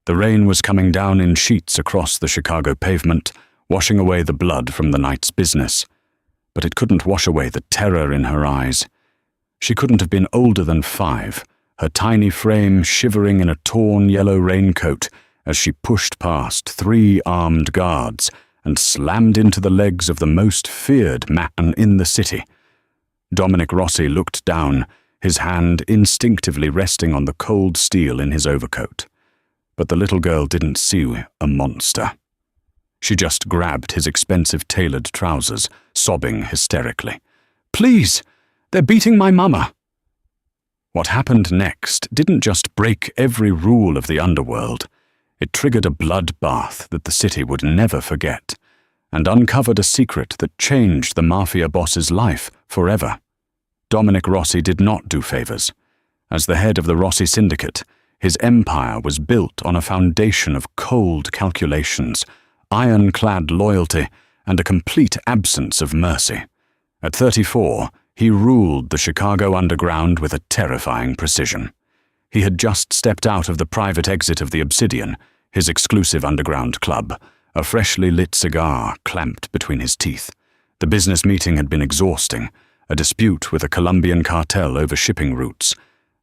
The rain was coming down in sheets across the Chicago pavement, washing away the blood from the night's business. But it couldn't wash away the terror in her eyes. She couldn't have been older than 5, her tiny frame shivering in a torn yellow raincoat as she pushed past 3 armed guards and slammed into the legs of the most feared man in the city. Dominic Rossi looked down, his hand instinctively resting on the cold steel in his overcoat. But the little girl didn't see a monster. She just grabbed his expensive tailored trousers, sobbing hysterically. "Please! They're beating my mama!" What happened next didn't just break every rule of the underworld. It triggered a bloodbath that the city would never forget, and uncovered a secret that changed the Mafia boss's life forever. Dominic Rossi did not do favors. As the head of the Rossi Syndicate, his empire was built on a foundation of cold calculations, ironclad loyalty, and a complete absence of mercy. At 34, he ruled the Chicago underground with a terrifying precision. He had just stepped out of the private exit of the Obsidian, his exclusive underground club, a freshly lit cigar clamped between his teeth. The business meeting had been exhausting, a dispute with a Colombian cartel over shipping routes,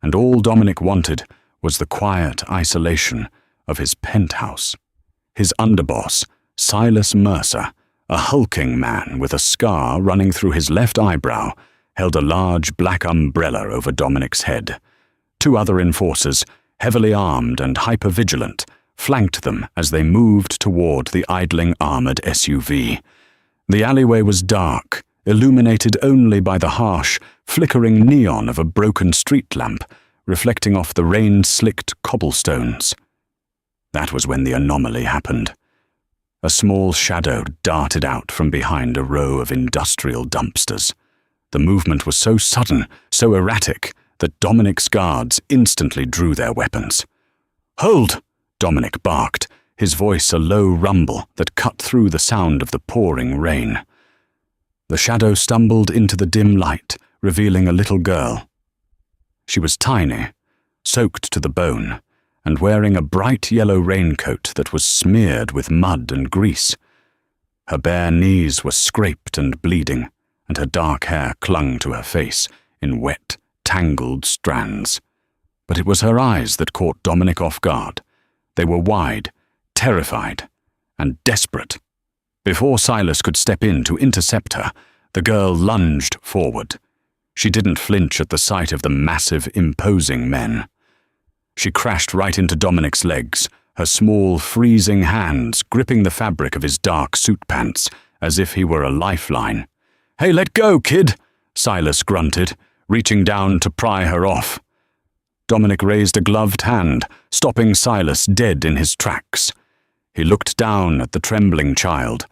and all Dominic wanted was the quiet isolation of his penthouse. His underboss, Silas Mercer, a hulking man with a scar running through his left eyebrow, held a large black umbrella over Dominic's head. 2 other enforcers, heavily armed and hyper-vigilant, flanked them as they moved toward the idling armored SUV. The alleyway was dark, illuminated only by the harsh, flickering neon of a broken street lamp, reflecting off the rain-slicked cobblestones. That was when the anomaly happened. A small shadow darted out from behind a row of industrial dumpsters. The movement was so sudden, so erratic, that Dominic's guards instantly drew their weapons. "Hold!" Dominic barked, his voice a low rumble that cut through the sound of the pouring rain. The shadow stumbled into the dim light, revealing a little girl. She was tiny, soaked to the bone, and wearing a bright yellow raincoat that was smeared with mud and grease. Her bare knees were scraped and bleeding, and her dark hair clung to her face in wet, tangled strands. But it was her eyes that caught Dominic off guard. They were wide, terrified, and desperate. Before Silas could step in to intercept her, the girl lunged forward. She didn't flinch at the sight of the massive, imposing men. She crashed right into Dominic's legs, her small, freezing hands gripping the fabric of his dark suit pants as if he were a lifeline. "Hey, let go, kid!" Silas grunted, reaching down to pry her off. Dominic raised a gloved hand, stopping Silas dead in his tracks. He looked down at the trembling child.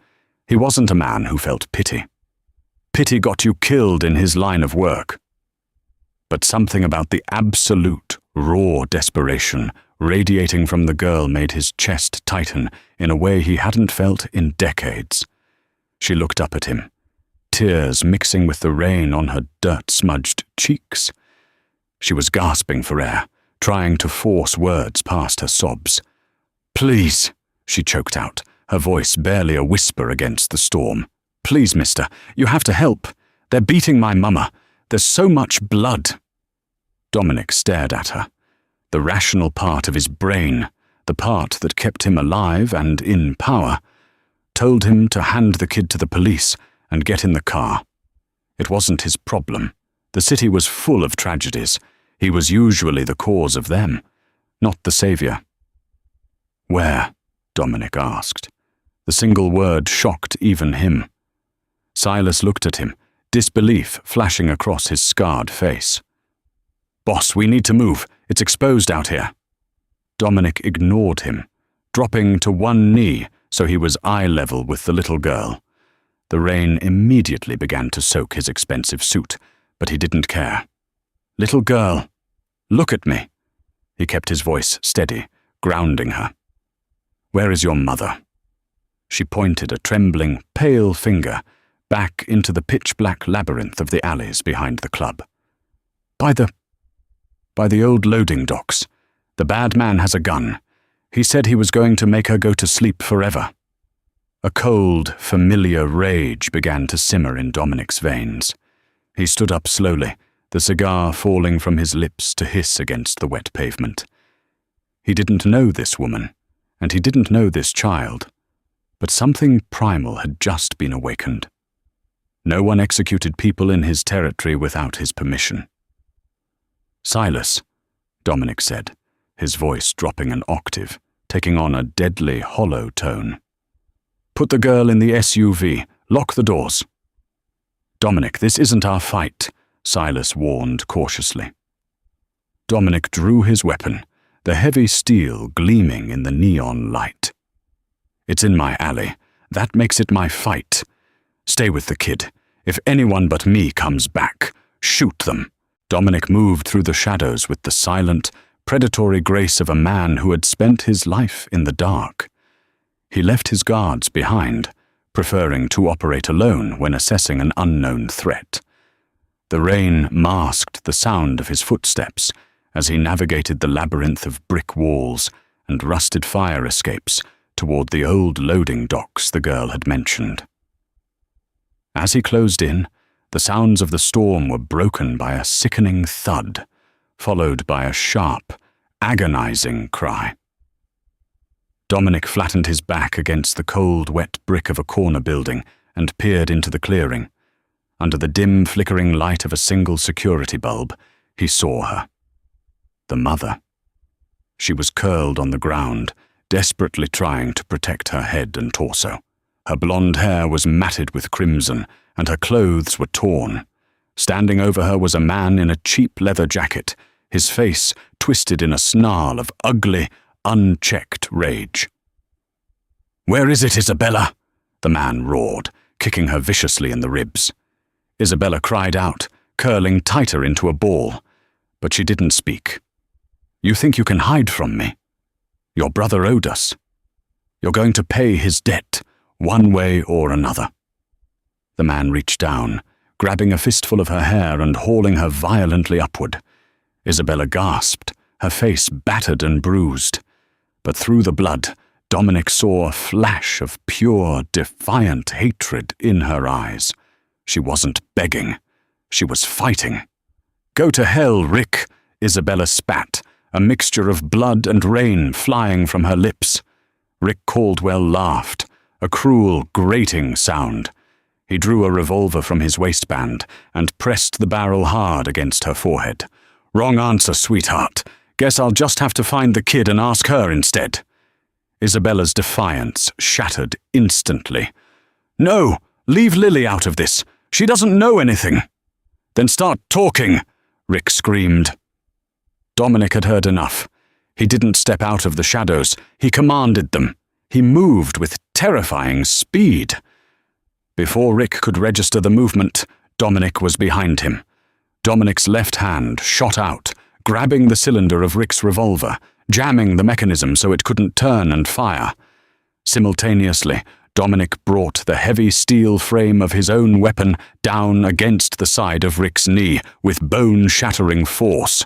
He wasn't a man who felt pity. Pity got you killed in his line of work. But something about the absolute, raw desperation radiating from the girl made his chest tighten in a way he hadn't felt in decades. She looked up at him, tears mixing with the rain on her dirt-smudged cheeks. She was gasping for air, trying to force words past her sobs. "Please," she choked out, her voice barely a whisper against the storm. "Please, mister, you have to help. They're beating my mama. There's so much blood." Dominic stared at her. The rational part of his brain, the part that kept him alive and in power, told him to hand the kid to the police and get in the car. It wasn't his problem. The city was full of tragedies. He was usually the cause of them, not the savior. "Where?" Dominic asked. The single word shocked even him. Silas looked at him, disbelief flashing across his scarred face. "Boss, we need to move. It's exposed out here." Dominic ignored him, dropping to one knee so he was eye level with the little girl. The rain immediately began to soak his expensive suit, but he didn't care. "Little girl, look at me." He kept his voice steady, grounding her. "Where is your mother?" She pointed a trembling, pale finger back into the pitch-black labyrinth of the alleys behind the club. By the old loading docks. The bad man has a gun. He said he was going to make her go to sleep forever. A cold, familiar rage began to simmer in Dominic's veins. He stood up slowly, the cigar falling from his lips to hiss against the wet pavement. He didn't know this woman, and he didn't know this child, but something primal had just been awakened. No one executed people in his territory without his permission. "Silas," Dominic said, his voice dropping an octave, taking on a deadly, hollow tone. "Put the girl in the SUV. Lock the doors." "Dominic, this isn't our fight," Silas warned cautiously. Dominic drew his weapon, the heavy steel gleaming in the neon light. "It's in my alley. That makes it my fight. Stay with the kid. If anyone but me comes back, shoot them." Dominic moved through the shadows with the silent, predatory grace of a man who had spent his life in the dark. He left his guards behind, preferring to operate alone when assessing an unknown threat. The rain masked the sound of his footsteps as he navigated the labyrinth of brick walls and rusted fire escapes toward the old loading docks the girl had mentioned. As he closed in, the sounds of the storm were broken by a sickening thud, followed by a sharp, agonizing cry. Dominic flattened his back against the cold, wet brick of a corner building and peered into the clearing. Under the dim, flickering light of a single security bulb, he saw her. The mother. She was curled on the ground, desperately trying to protect her head and torso. Her blonde hair was matted with crimson, and her clothes were torn. Standing over her was a man in a cheap leather jacket, his face twisted in a snarl of ugly, unchecked rage. "Where is it, Isabella?" the man roared, kicking her viciously in the ribs. Isabella cried out, curling tighter into a ball, but she didn't speak. "You think you can hide from me? Your brother owed us. You're going to pay his debt, one way or another." The man reached down, grabbing a fistful of her hair and hauling her violently upward. Isabella gasped, her face battered and bruised. But through the blood, Dominic saw a flash of pure, defiant hatred in her eyes. She wasn't begging. She was fighting. "Go to hell, Rick," Isabella spat, a mixture of blood and rain flying from her lips. Rick Caldwell laughed, a cruel, grating sound. He drew a revolver from his waistband and pressed the barrel hard against her forehead. "Wrong answer, sweetheart. Guess I'll just have to find the kid and ask her instead." Isabella's defiance shattered instantly. "No, leave Lily out of this. She doesn't know anything." "Then start talking," Rick screamed. Dominic had heard enough. He didn't step out of the shadows. He commanded them. He moved with terrifying speed. Before Rick could register the movement, Dominic was behind him. Dominic's left hand shot out, grabbing the cylinder of Rick's revolver, jamming the mechanism so it couldn't turn and fire. Simultaneously, Dominic brought the heavy steel frame of his own weapon down against the side of Rick's knee with bone-shattering force.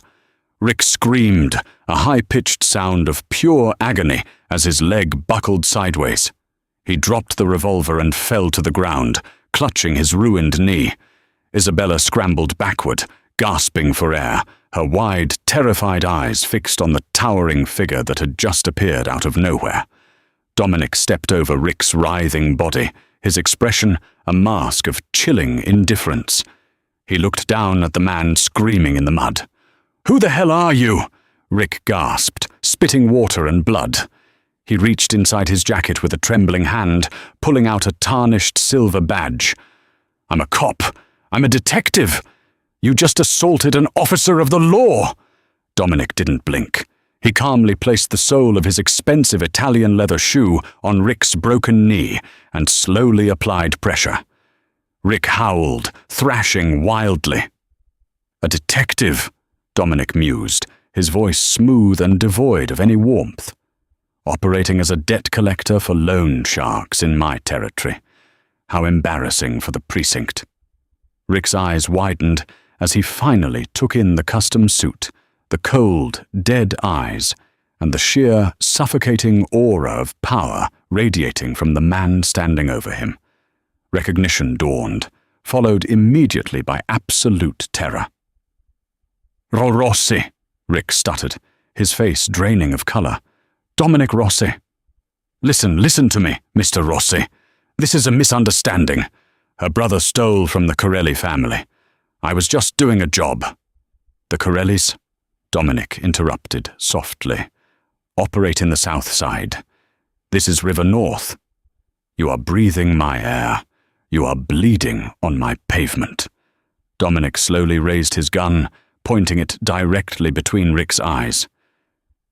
Rick screamed, a high-pitched sound of pure agony as his leg buckled sideways. He dropped the revolver and fell to the ground, clutching his ruined knee. Isabella scrambled backward, gasping for air, her wide, terrified eyes fixed on the towering figure that had just appeared out of nowhere. Dominic stepped over Rick's writhing body, his expression a mask of chilling indifference. He looked down at the man screaming in the mud. "Who the hell are you?" Rick gasped, spitting water and blood. He reached inside his jacket with a trembling hand, pulling out a tarnished silver badge. "I'm a cop. I'm a detective. You just assaulted an officer of the law." Dominic didn't blink. He calmly placed the sole of his expensive Italian leather shoe on Rick's broken knee and slowly applied pressure. Rick howled, thrashing wildly. "A detective," Dominic mused, his voice smooth and devoid of any warmth. "Operating as a debt collector for loan sharks in my territory. How embarrassing for the precinct." Rick's eyes widened as he finally took in the custom suit, the cold, dead eyes, and the sheer, suffocating aura of power radiating from the man standing over him. Recognition dawned, followed immediately by absolute terror. "Rossi," Rick stuttered, his face draining of color. "Dominic Rossi." Listen to me, Mr. Rossi. This is a misunderstanding. Her brother stole from the Corelli family. I was just doing a job." "The Corellis?" Dominic interrupted softly. "Operate in the south side. This is River North. You are breathing my air. You are bleeding on my pavement." Dominic slowly raised his gun, pointing it directly between Rick's eyes.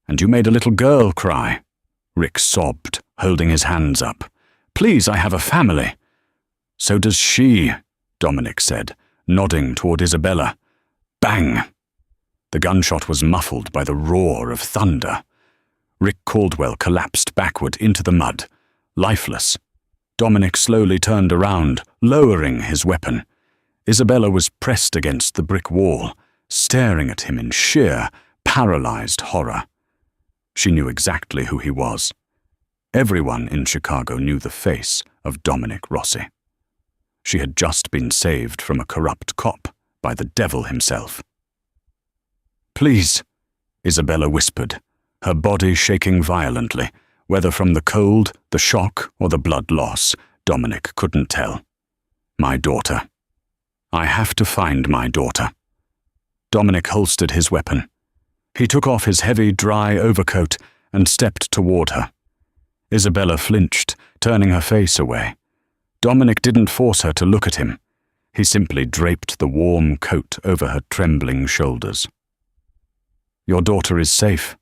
"And you made a little girl cry." Rick sobbed, holding his hands up. "Please, I have a family." "So does she," Dominic said, nodding toward Isabella. Bang! The gunshot was muffled by the roar of thunder. Rick Caldwell collapsed backward into the mud, lifeless. Dominic slowly turned around, lowering his weapon. Isabella was pressed against the brick wall, staring at him in sheer, paralyzed horror. She knew exactly who he was. Everyone in Chicago knew the face of Dominic Rossi. She had just been saved from a corrupt cop by the devil himself. "Please," Isabella whispered, her body shaking violently, whether from the cold, the shock, or the blood loss, Dominic couldn't tell. "My daughter. I have to find my daughter." Dominic holstered his weapon. He took off his heavy, dry overcoat and stepped toward her. Isabella flinched, turning her face away. Dominic didn't force her to look at him. He simply draped the warm coat over her trembling shoulders. "Your daughter is safe,"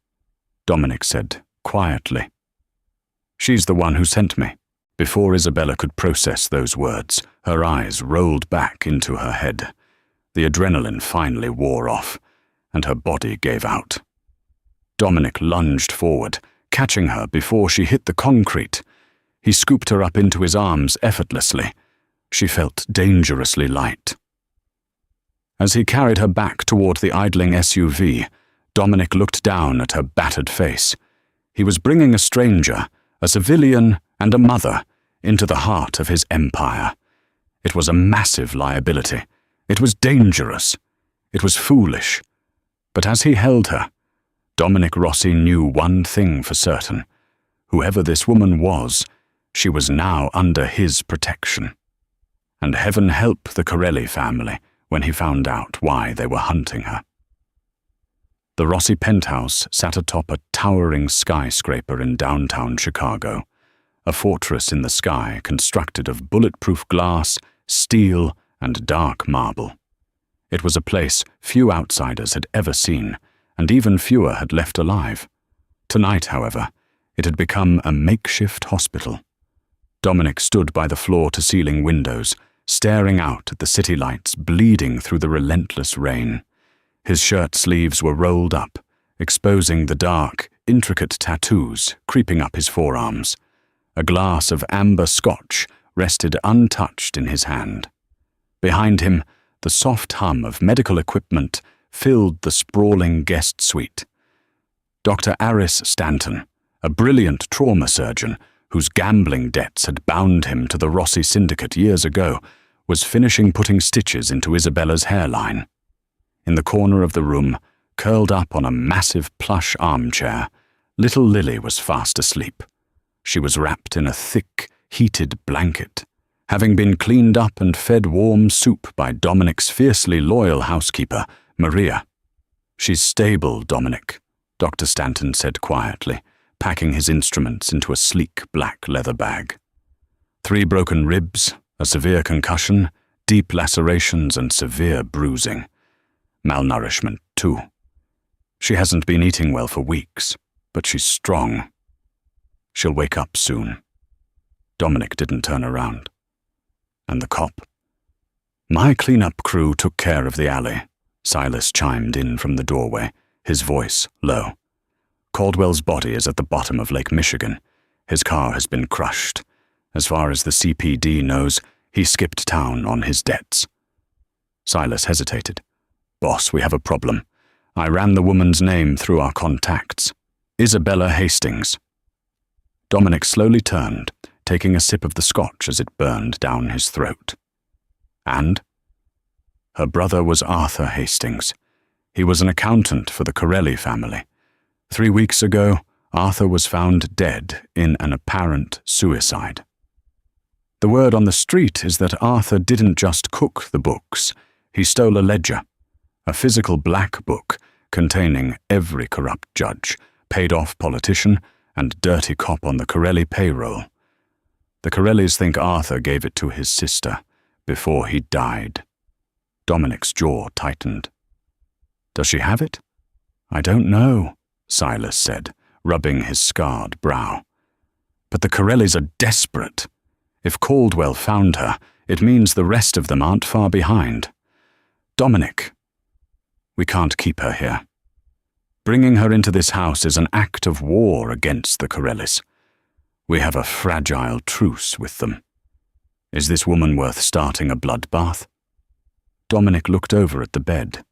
Dominic said, quietly. "She's the one who sent me." Before Isabella could process those words, her eyes rolled back into her head. The adrenaline finally wore off, and her body gave out. Dominic lunged forward, catching her before she hit the concrete. He scooped her up into his arms effortlessly. She felt dangerously light. As he carried her back toward the idling SUV, Dominic looked down at her battered face. He was bringing a stranger, a civilian and a mother, into the heart of his empire. It was a massive liability. It was dangerous. It was foolish. But as he held her, Dominic Rossi knew one thing for certain. Whoever this woman was, she was now under his protection. And heaven help the Corelli family when he found out why they were hunting her. The Rossi penthouse sat atop a towering skyscraper in downtown Chicago, a fortress in the sky constructed of bulletproof glass, steel, and dark marble. It was a place few outsiders had ever seen, and even fewer had left alive. Tonight, however, it had become a makeshift hospital. Dominic stood by the floor-to-ceiling windows, staring out at the city lights bleeding through the relentless rain. His shirt sleeves were rolled up, exposing the dark, intricate tattoos creeping up his forearms. A glass of amber scotch rested untouched in his hand. Behind him, the soft hum of medical equipment filled the sprawling guest suite. Dr. Aris Stanton, a brilliant trauma surgeon whose gambling debts had bound him to the Rossi syndicate years ago, was finishing putting stitches into Isabella's hairline. In the corner of the room, curled up on a massive plush armchair, little Lily was fast asleep. She was wrapped in a thick, heated blanket, having been cleaned up and fed warm soup by Dominic's fiercely loyal housekeeper, Maria. "She's stable, Dominic," Dr. Stanton said quietly, packing his instruments into a sleek black leather bag. 3 broken ribs, a severe concussion, deep lacerations, and severe bruising. Malnourishment, too. She hasn't been eating well for weeks, but she's strong. She'll wake up soon. Dominic didn't turn around. And the cop? "My cleanup crew took care of the alley," Silas chimed in from the doorway, his voice low. "Caldwell's body is at the bottom of Lake Michigan. His car has been crushed. As far as the CPD knows, he skipped town on his debts." Silas hesitated. "Boss, we have a problem. I ran the woman's name through our contacts. Isabella Hastings. Dominic slowly turned, taking a sip of the scotch as it burned down his throat. And? Her brother was Arthur Hastings. He was an accountant for the Corelli family. 3 weeks ago, Arthur was found dead in an apparent suicide. The word on the street is that Arthur didn't just cook the books. He stole a ledger, a physical black book containing every corrupt judge, paid-off politician, and dirty cop on the Corelli payroll. The Corellis think Arthur gave it to his sister before he died. Dominic's jaw tightened. Does she have it? I don't know, Silas said, rubbing his scarred brow. But the Corellis are desperate. If Caldwell found her, it means the rest of them aren't far behind. Dominic, we can't keep her here. Bringing her into this house is an act of war against the Corellis. We have a fragile truce with them. Is this woman worth starting a bloodbath? Dominic looked over at the bed.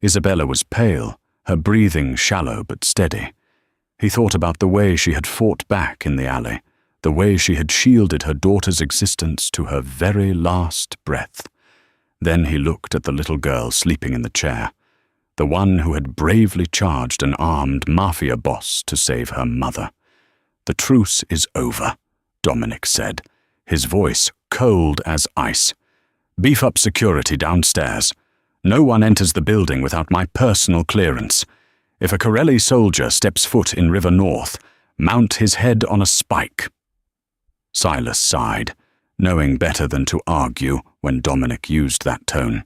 Isabella was pale, her breathing shallow but steady. He thought about the way she had fought back in the alley, the way she had shielded her daughter's existence to her very last breath. Then he looked at the little girl sleeping in the chair, the one who had bravely charged an armed Mafia boss to save her mother. The truce is over, Dominic said, his voice cold as ice. Beef up security downstairs. No one enters the building without my personal clearance. If a Corelli soldier steps foot in River North, mount his head on a spike. Silas sighed, knowing better than to argue when Dominic used that tone.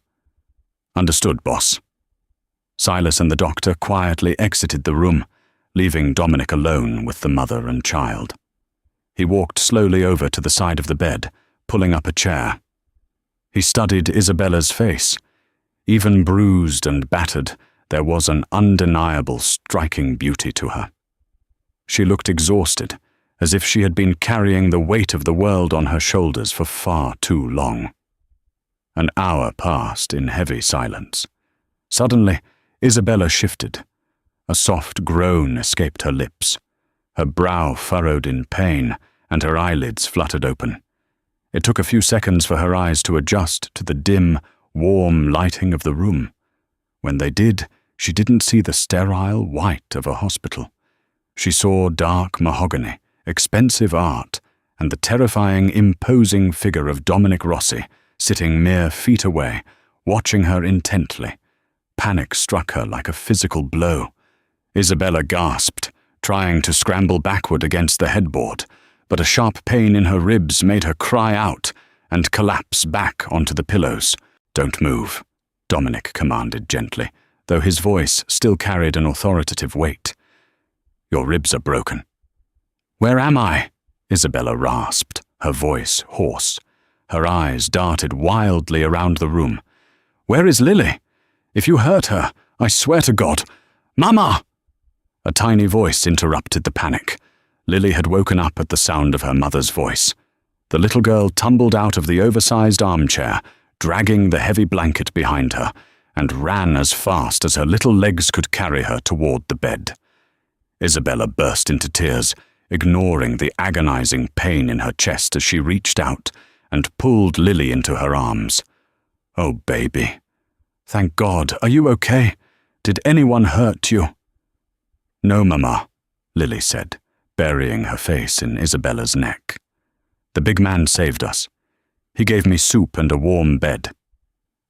Understood, boss. Silas and the doctor quietly exited the room, leaving Dominic alone with the mother and child. He walked slowly over to the side of the bed, pulling up a chair. He studied Isabella's face. Even bruised and battered, there was an undeniable, striking beauty to her. She looked exhausted, as if she had been carrying the weight of the world on her shoulders for far too long. An hour passed in heavy silence. Suddenly, Isabella shifted. A soft groan escaped her lips. Her brow furrowed in pain, and her eyelids fluttered open. It took a few seconds for her eyes to adjust to the dim, warm lighting of the room. When they did, she didn't see the sterile white of a hospital. She saw dark mahogany, expensive art, and the terrifying, imposing figure of Dominic Rossi, sitting mere feet away, watching her intently. Panic struck her like a physical blow. Isabella gasped, trying to scramble backward against the headboard, but a sharp pain in her ribs made her cry out and collapse back onto the pillows. Don't move, Dominic commanded gently, though his voice still carried an authoritative weight. Your ribs are broken. Where am I? Isabella rasped, her voice hoarse. Her eyes darted wildly around the room. Where is Lily? If you hurt her, I swear to God. Mama! A tiny voice interrupted the panic. Lily had woken up at the sound of her mother's voice. The little girl tumbled out of the oversized armchair, dragging the heavy blanket behind her, and ran as fast as her little legs could carry her toward the bed. Isabella burst into tears, ignoring the agonizing pain in her chest as she reached out and pulled Lily into her arms. Oh, baby. Thank God. Are you okay? Did anyone hurt you? No, Mama, Lily said, burying her face in Isabella's neck. The big man saved us. He gave me soup and a warm bed.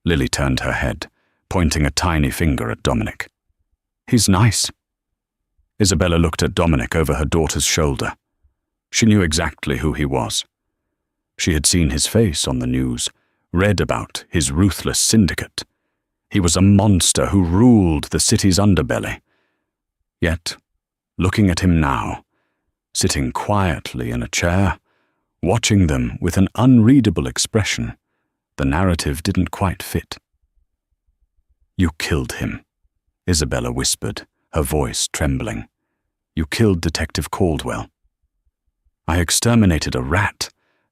Lily turned her head, pointing a tiny finger at Dominic. He's nice. Isabella looked at Dominic over her daughter's shoulder. She knew exactly who he was. She had seen his face on the news, read about his ruthless syndicate. He was a monster who ruled the city's underbelly. Yet, looking at him now, sitting quietly in a chair, watching them with an unreadable expression, the narrative didn't quite fit. You killed him, Isabella whispered, her voice trembling. You killed Detective Caldwell. I exterminated a rat,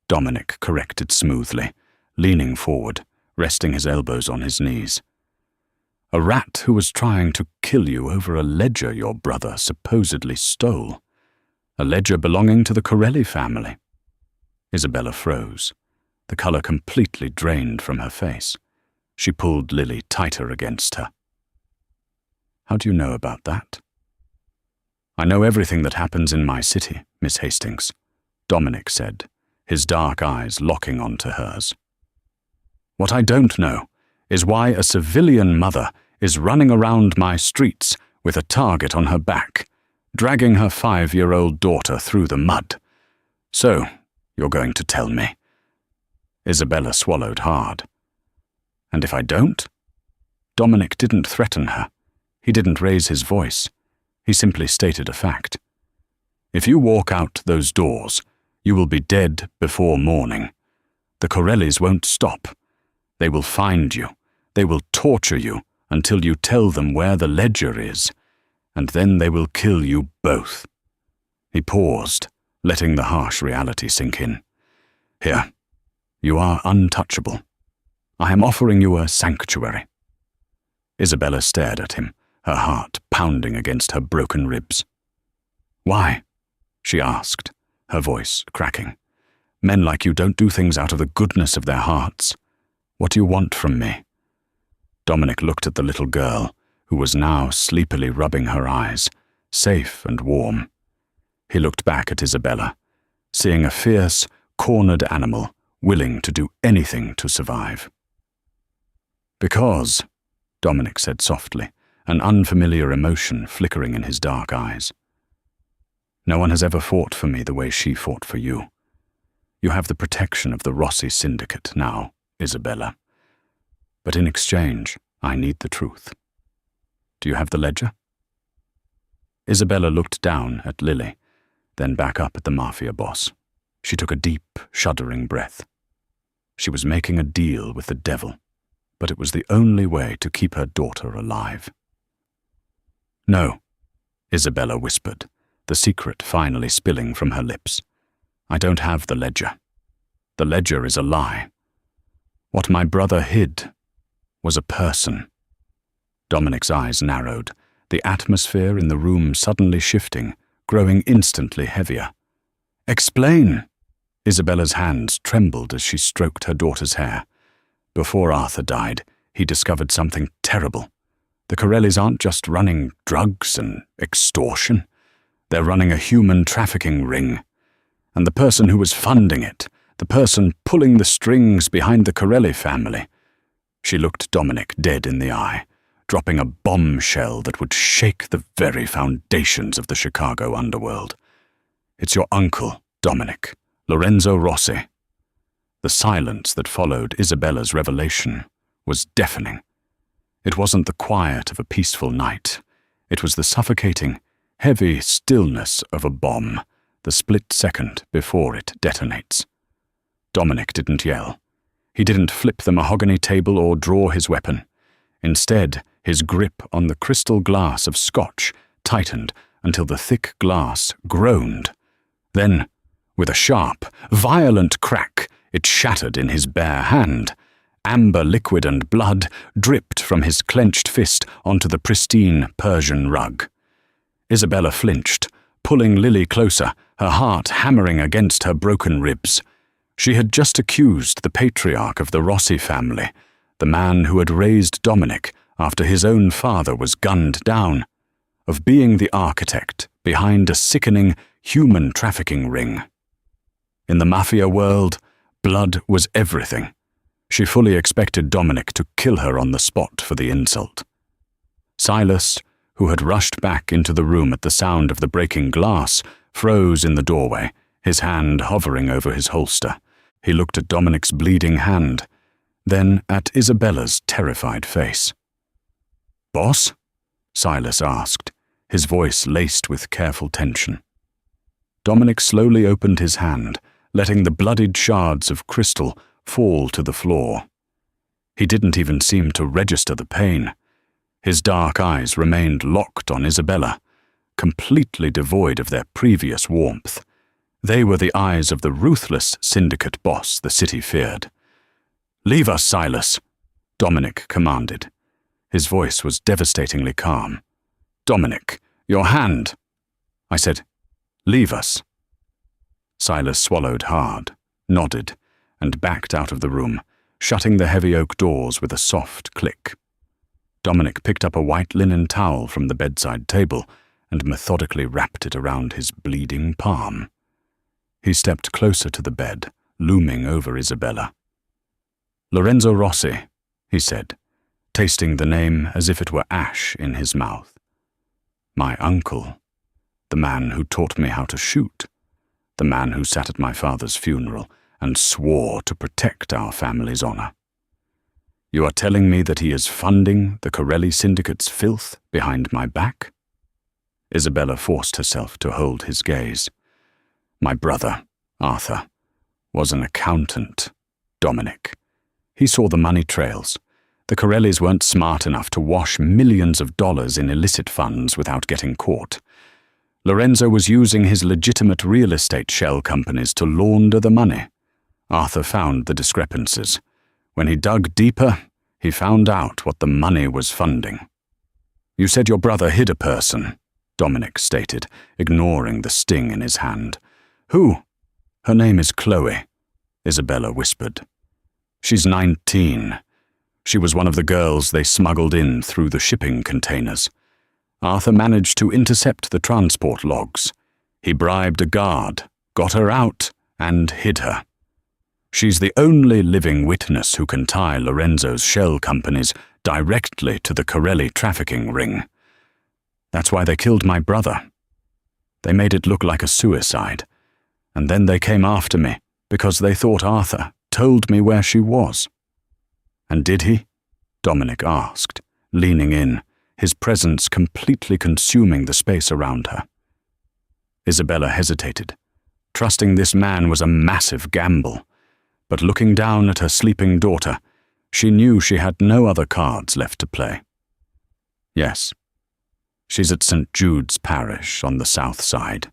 Dominic corrected smoothly, leaning forward, resting his elbows on his knees. A rat who was trying to kill you over a ledger your brother supposedly stole. A ledger belonging to the Corelli family. Isabella froze, the colour completely drained from her face. She pulled Lily tighter against her. How do you know about that? I know everything that happens in my city, Miss Hastings, Dominic said, his dark eyes locking onto hers. What I don't know is why a civilian mother is running around my streets with a target on her back, dragging her 5-year-old daughter through the mud. So, you're going to tell me? Isabella swallowed hard. And if I don't? Dominic didn't threaten her. He didn't raise his voice. He simply stated a fact. If you walk out those doors, you will be dead before morning. The Corellis won't stop. They will find you. They will torture you until you tell them where the ledger is, and then they will kill you both. He paused, letting the harsh reality sink in. Here, you are untouchable. I am offering you a sanctuary. Isabella stared at him, her heart pounding against her broken ribs. Why? She asked, her voice cracking. Men like you don't do things out of the goodness of their hearts. What do you want from me? Dominic looked at the little girl, who was now sleepily rubbing her eyes, safe and warm. He looked back at Isabella, seeing a fierce, cornered animal willing to do anything to survive. Because, Dominic said softly, an unfamiliar emotion flickering in his dark eyes. No one has ever fought for me the way she fought for you. You have the protection of the Rossi Syndicate now, Isabella. But in exchange, I need the truth. Do you have the ledger? Isabella looked down at Lily, then back up at the Mafia boss. She took a deep, shuddering breath. She was making a deal with the devil, but it was the only way to keep her daughter alive. No, Isabella whispered, the secret finally spilling from her lips. I don't have the ledger. The ledger is a lie. What my brother hid was a person. Dominic's eyes narrowed, the atmosphere in the room suddenly shifting, growing instantly heavier. Explain! Isabella's hands trembled as she stroked her daughter's hair. Before Arthur died, he discovered something terrible. The Corellis aren't just running drugs and extortion. They're running a human trafficking ring. And the person who was funding it, the person pulling the strings behind the Corelli family. She looked Dominic dead in the eye, dropping a bombshell that would shake the very foundations of the Chicago underworld. It's your uncle, Dominic, Lorenzo Rossi. The silence that followed Isabella's revelation was deafening. It wasn't the quiet of a peaceful night. It was the suffocating, heavy stillness of a bomb, the split second before it detonates. Dominic didn't yell. He didn't flip the mahogany table or draw his weapon. Instead, his grip on the crystal glass of scotch tightened until the thick glass groaned. Then, with a sharp, violent crack, it shattered in his bare hand. Amber liquid and blood dripped from his clenched fist onto the pristine Persian rug. Isabella flinched, pulling Lily closer, her heart hammering against her broken ribs. She had just accused the patriarch of the Rossi family, the man who had raised Dominic after his own father was gunned down, of being the architect behind a sickening human trafficking ring. In the Mafia world, blood was everything. She fully expected Dominic to kill her on the spot for the insult. Silas, who had rushed back into the room at the sound of the breaking glass, froze in the doorway, his hand hovering over his holster. He looked at Dominic's bleeding hand, then at Isabella's terrified face. "Boss?" Silas asked, his voice laced with careful tension. Dominic slowly opened his hand, letting the bloodied shards of crystal fall to the floor. He didn't even seem to register the pain. His dark eyes remained locked on Isabella, completely devoid of their previous warmth. They were the eyes of the ruthless syndicate boss the city feared. "Leave us, Silas," Dominic commanded. His voice was devastatingly calm. "Dominic, your hand!" I said, "Leave us." Silas swallowed hard, nodded, and backed out of the room, shutting the heavy oak doors with a soft click. Dominic picked up a white linen towel from the bedside table and methodically wrapped it around his bleeding palm. He stepped closer to the bed, looming over Isabella. "Lorenzo Rossi," he said, tasting the name as if it were ash in his mouth. "My uncle, the man who taught me how to shoot, the man who sat at my father's funeral and swore to protect our family's honor. You are telling me that he is funding the Corelli Syndicate's filth behind my back?" Isabella forced herself to hold his gaze. "My brother, Arthur, was an accountant, Dominic. He saw the money trails. The Corellis weren't smart enough to wash millions of dollars in illicit funds without getting caught. Lorenzo was using his legitimate real estate shell companies to launder the money. Arthur found the discrepancies. When he dug deeper, he found out what the money was funding." "You said your brother hid a person," Dominic stated, ignoring the sting in his hand. "Who?" "Her name is Chloe," Isabella whispered. "She's 19. She was one of the girls they smuggled in through the shipping containers. Arthur managed to intercept the transport logs. He bribed a guard, got her out, and hid her. She's the only living witness who can tie Lorenzo's shell companies directly to the Corelli trafficking ring. That's why they killed my brother. They made it look like a suicide, and then they came after me because they thought Arthur told me where she was." "And did he?" Dominic asked, leaning in, his presence completely consuming the space around her. Isabella hesitated. Trusting this man was a massive gamble, but looking down at her sleeping daughter, she knew she had no other cards left to play. "Yes. She's at St. Jude's Parish on the south side.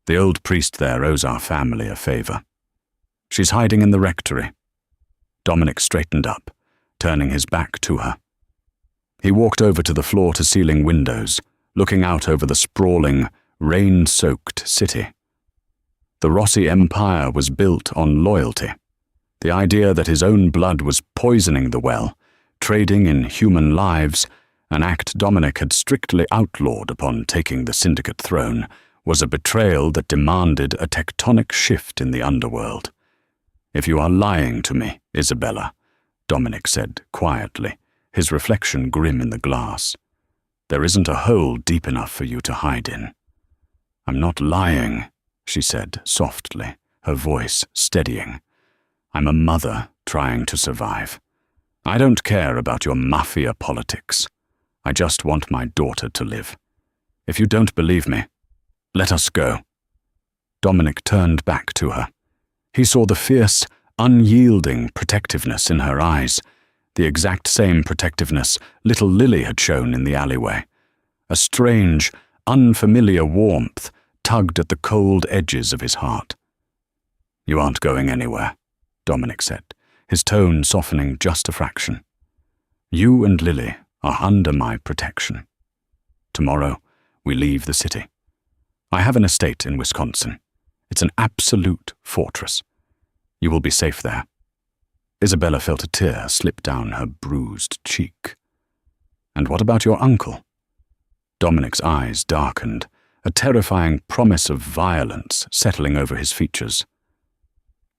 The old priest there owes our family a favor. She's hiding in the rectory." Dominic straightened up, turning his back to her. He walked over to the floor-to-ceiling windows, looking out over the sprawling, rain-soaked city. The Rossi Empire was built on loyalty. The idea that his own blood was poisoning the well, trading in human lives, an act Dominic had strictly outlawed upon taking the syndicate throne, was a betrayal that demanded a tectonic shift in the underworld. "If you are lying to me, Isabella," Dominic said quietly, his reflection grim in the glass, "there isn't a hole deep enough for you to hide in." "I'm not lying," she said softly, her voice steadying. "I'm a mother trying to survive. I don't care about your Mafia politics. I just want my daughter to live. If you don't believe me, let us go." Dominic turned back to her. He saw the fierce, unyielding protectiveness in her eyes, the exact same protectiveness little Lily had shown in the alleyway. A strange, unfamiliar warmth tugged at the cold edges of his heart. "You aren't going anywhere," Dominic said, his tone softening just a fraction. "You and Lily are under my protection. Tomorrow, we leave the city. I have an estate in Wisconsin. It's an absolute fortress. You will be safe there." Isabella felt a tear slip down her bruised cheek. "And what about your uncle?" Dominic's eyes darkened, a terrifying promise of violence settling over his features.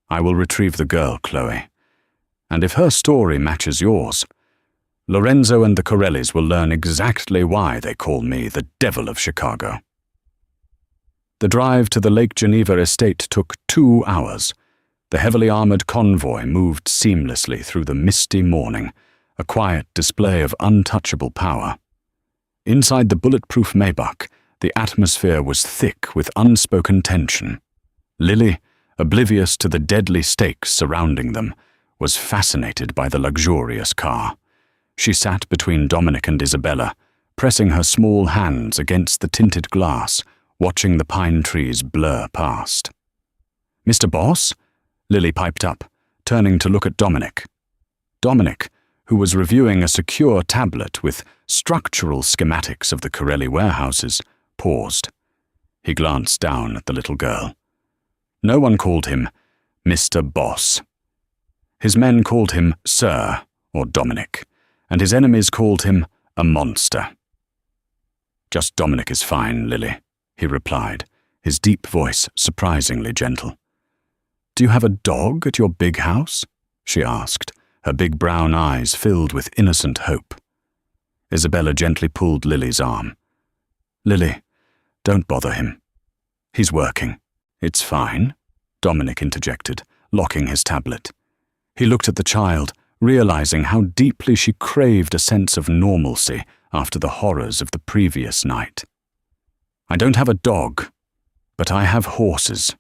"I will retrieve the girl, Chloe. And if her story matches yours, Lorenzo and the Corellis will learn exactly why they call me the Devil of Chicago." The drive to the Lake Geneva estate took 2 hours. The heavily armored convoy moved seamlessly through the misty morning, a quiet display of untouchable power. Inside the bulletproof Maybach, the atmosphere was thick with unspoken tension. Lily, oblivious to the deadly stakes surrounding them, was fascinated by the luxurious car. She sat between Dominic and Isabella, pressing her small hands against the tinted glass, watching the pine trees blur past. "Mr. Boss?" Lily piped up, turning to look at Dominic. Dominic, who was reviewing a secure tablet with structural schematics of the Corelli warehouses, paused. He glanced down at the little girl. No one called him Mr. Boss. His men called him Sir, or Dominic, and his enemies called him a monster. "Just Dominic is fine, Lily," he replied, his deep voice surprisingly gentle. "Do you have a dog at your big house?" she asked, her big brown eyes filled with innocent hope. Isabella gently pulled Lily's arm. "Lily, don't bother him. He's working." "It's fine," Dominic interjected, locking his tablet. He looked at the child, realizing how deeply she craved a sense of normalcy after the horrors of the previous night. "I don't have a dog, but I have horses.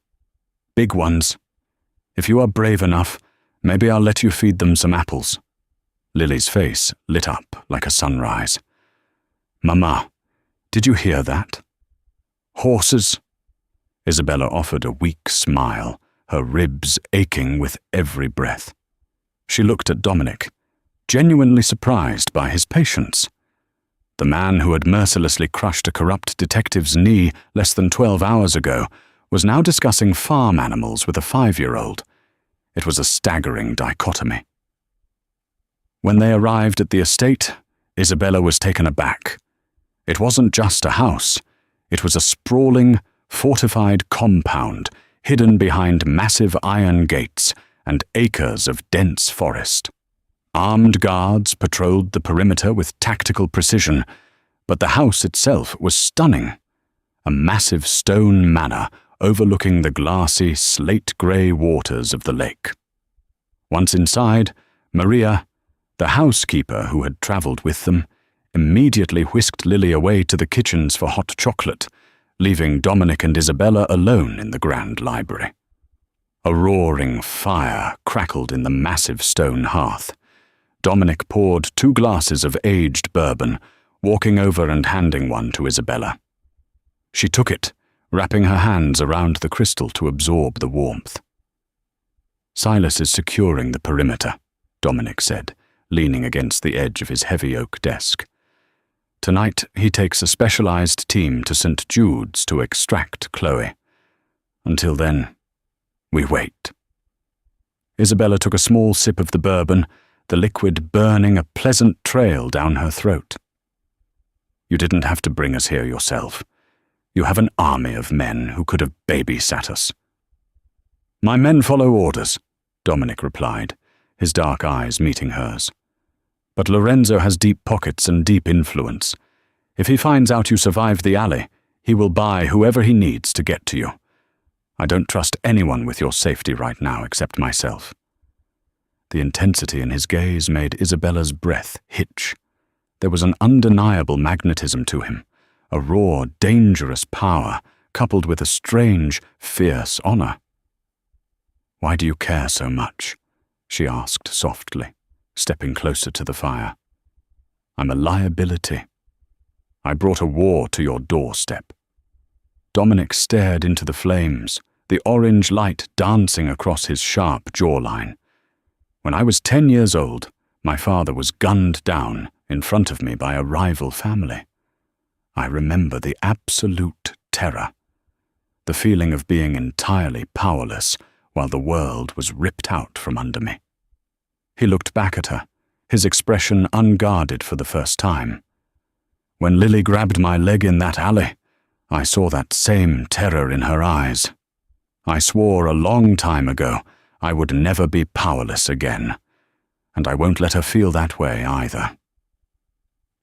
Big ones. If you are brave enough, maybe I'll let you feed them some apples." Lily's face lit up like a sunrise. "Mama, did you hear that? Horses?" Isabella offered a weak smile, her ribs aching with every breath. She looked at Dominic, genuinely surprised by his patience. The man who had mercilessly crushed a corrupt detective's knee less than 12 hours ago was now discussing farm animals with a 5-year-old. It was a staggering dichotomy. When they arrived at the estate, Isabella was taken aback. It wasn't just a house. It was a sprawling, fortified compound hidden behind massive iron gates and acres of dense forest. Armed guards patrolled the perimeter with tactical precision, but the house itself was stunning. A massive stone manor overlooking the glassy, slate-grey waters of the lake. Once inside, Maria, the housekeeper who had travelled with them, immediately whisked Lily away to the kitchens for hot chocolate, leaving Dominic and Isabella alone in the grand library. A roaring fire crackled in the massive stone hearth. Dominic poured 2 glasses of aged bourbon, walking over and handing one to Isabella. She took it, wrapping her hands around the crystal to absorb the warmth. "Silas is securing the perimeter," Dominic said, leaning against the edge of his heavy oak desk. "Tonight he takes a specialized team to St. Jude's to extract Chloe. Until then, we wait." Isabella took a small sip of the bourbon, the liquid burning a pleasant trail down her throat. "You didn't have to bring us here yourself. You have an army of men who could have babysat us." "My men follow orders," Dominic replied, his dark eyes meeting hers. "But Lorenzo has deep pockets and deep influence. If he finds out you survived the alley, he will buy whoever he needs to get to you. I don't trust anyone with your safety right now except myself." The intensity in his gaze made Isabella's breath hitch. There was an undeniable magnetism to him, a raw, dangerous power coupled with a strange, fierce honor. "Why do you care so much?" she asked softly, stepping closer to the fire. "I'm a liability. I brought a war to your doorstep." Dominic stared into the flames, the orange light dancing across his sharp jawline. "When I was 10 years old, my father was gunned down in front of me by a rival family. I remember the absolute terror, the feeling of being entirely powerless while the world was ripped out from under me." He looked back at her, his expression unguarded for the first time. "When Lily grabbed my leg in that alley, I saw that same terror in her eyes. I swore a long time ago I would never be powerless again, and I won't let her feel that way either."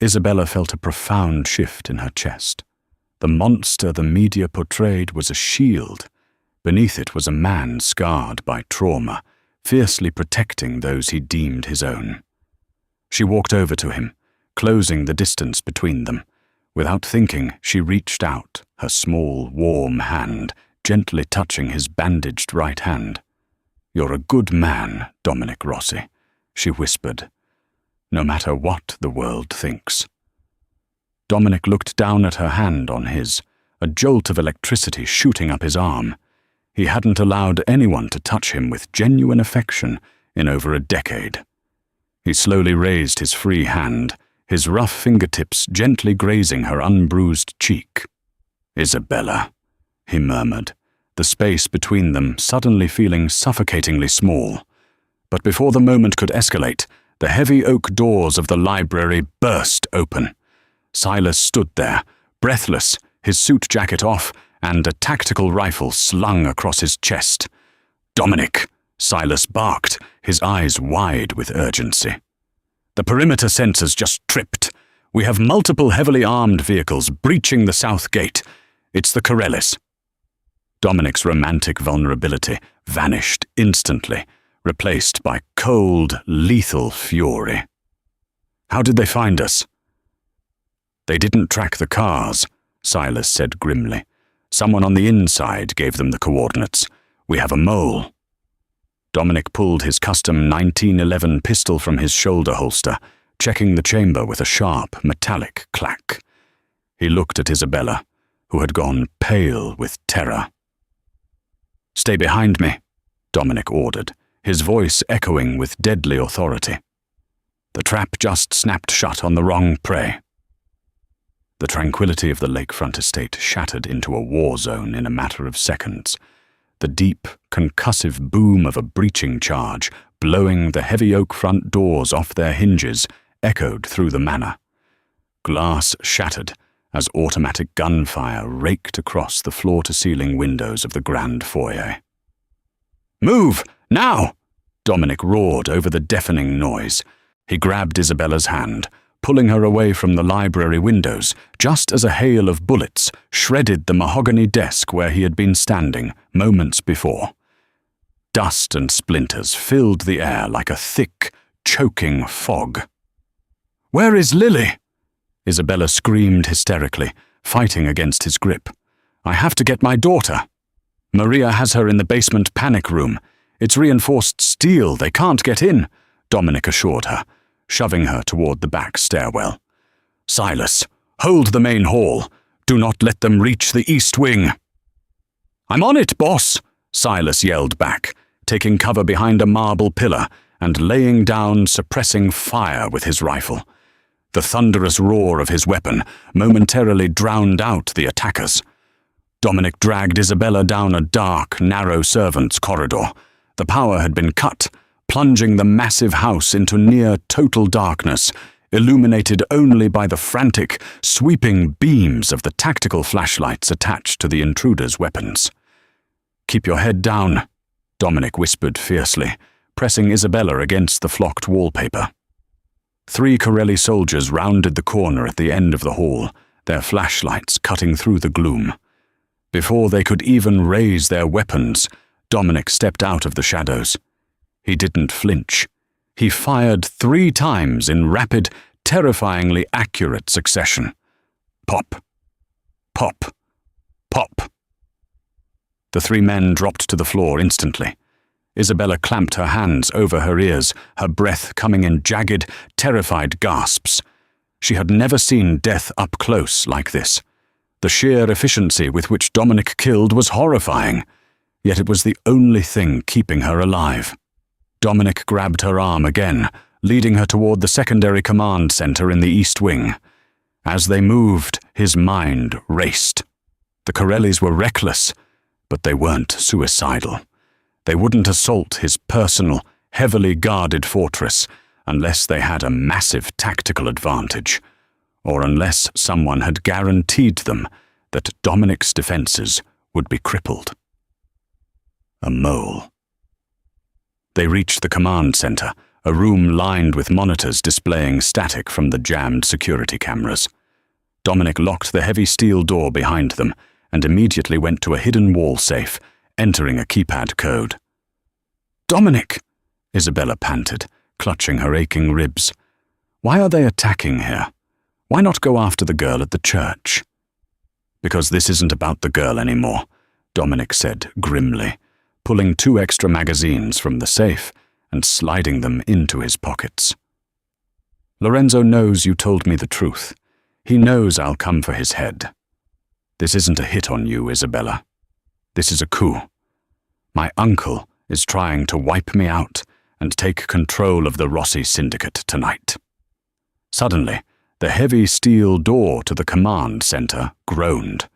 Isabella felt a profound shift in her chest. The monster the media portrayed was a shield. Beneath it was a man scarred by trauma, fiercely protecting those he deemed his own. She walked over to him, closing the distance between them. Without thinking, she reached out, her small, warm hand gently touching his bandaged right hand. "You're a good man, Dominic Rossi," she whispered, "no matter what the world thinks." Dominic looked down at her hand on his, a jolt of electricity shooting up his arm. He hadn't allowed anyone to touch him with genuine affection in over a decade. He slowly raised his free hand, his rough fingertips gently grazing her unbruised cheek. "Isabella," he murmured, the space between them suddenly feeling suffocatingly small. But before the moment could escalate, the heavy oak doors of the library burst open. Silas stood there, breathless, his suit jacket off, and a tactical rifle slung across his chest. "Dominic!" Silas barked, his eyes wide with urgency. "The perimeter sensors just tripped. We have multiple heavily armed vehicles breaching the south gate. It's the Corellis." Dominic's romantic vulnerability vanished instantly, replaced by cold, lethal fury. "How did they find us?" "They didn't track the cars," Silas said grimly. "Someone on the inside gave them the coordinates. We have a mole." Dominic pulled his custom 1911 pistol from his shoulder holster, checking the chamber with a sharp, metallic clack. He looked at Isabella, who had gone pale with terror. "Stay behind me," Dominic ordered, his voice echoing with deadly authority. The trap just snapped shut on the wrong prey. The tranquility of the lakefront estate shattered into a war zone in a matter of seconds. The deep, concussive boom of a breaching charge, blowing the heavy oak front doors off their hinges, echoed through the manor. Glass shattered as automatic gunfire raked across the floor-to-ceiling windows of the grand foyer. "Move! Now!" Dominic roared over the deafening noise. He grabbed Isabella's hand, pulling her away from the library windows, just as a hail of bullets shredded the mahogany desk where he had been standing moments before. Dust and splinters filled the air like a thick, choking fog. "Where is Lily?" Isabella screamed hysterically, fighting against his grip. "I have to get my daughter. Maria has her in the basement panic room. It's reinforced steel, they can't get in," Dominic assured her, shoving her toward the back stairwell. "Silas, hold the main hall. Do not let them reach the east wing." "I'm on it, boss," Silas yelled back, taking cover behind a marble pillar and laying down suppressing fire with his rifle. The thunderous roar of his weapon momentarily drowned out the attackers. Dominic dragged Isabella down a dark, narrow servants' corridor. The power had been cut, plunging the massive house into near-total darkness, illuminated only by the frantic, sweeping beams of the tactical flashlights attached to the intruders' weapons. "Keep your head down," Dominic whispered fiercely, pressing Isabella against the flocked wallpaper. 3 Corelli soldiers rounded the corner at the end of the hall, their flashlights cutting through the gloom. Before they could even raise their weapons, Dominic stepped out of the shadows. He didn't flinch. He fired 3 times in rapid, terrifyingly accurate succession. Pop. Pop. Pop. The 3 men dropped to the floor instantly. Isabella clamped her hands over her ears, her breath coming in jagged, terrified gasps. She had never seen death up close like this. The sheer efficiency with which Dominic killed was horrifying, yet it was the only thing keeping her alive. Dominic grabbed her arm again, leading her toward the secondary command center in the East Wing. As they moved, his mind raced. The Corellis were reckless, but they weren't suicidal. They wouldn't assault his personal, heavily guarded fortress unless they had a massive tactical advantage, or unless someone had guaranteed them that Dominic's defenses would be crippled. A mole. They reached the command center, a room lined with monitors displaying static from the jammed security cameras. Dominic locked the heavy steel door behind them and immediately went to a hidden wall safe, entering a keypad code. "Dominic!" Isabella panted, clutching her aching ribs. "Why are they attacking here? Why not go after the girl at the church?" "Because this isn't about the girl anymore," Dominic said grimly, pulling 2 extra magazines from the safe and sliding them into his pockets. "Lorenzo knows you told me the truth. He knows I'll come for his head. This isn't a hit on you, Isabella. This is a coup. My uncle is trying to wipe me out and take control of the Rossi syndicate tonight. Suddenly, the heavy steel door to the command center groaned.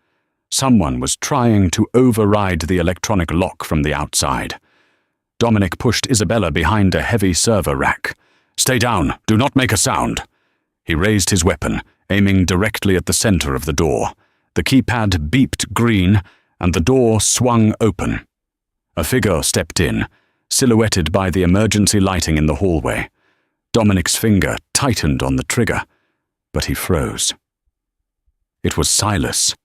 Someone was trying to override the electronic lock from the outside. Dominic pushed Isabella behind a heavy server rack. "Stay down! Do not make a sound!" He raised his weapon, aiming directly at the center of the door. The keypad beeped green, and the door swung open. A figure stepped in, silhouetted by the emergency lighting in the hallway. Dominic's finger tightened on the trigger, but he froze. It was Silas.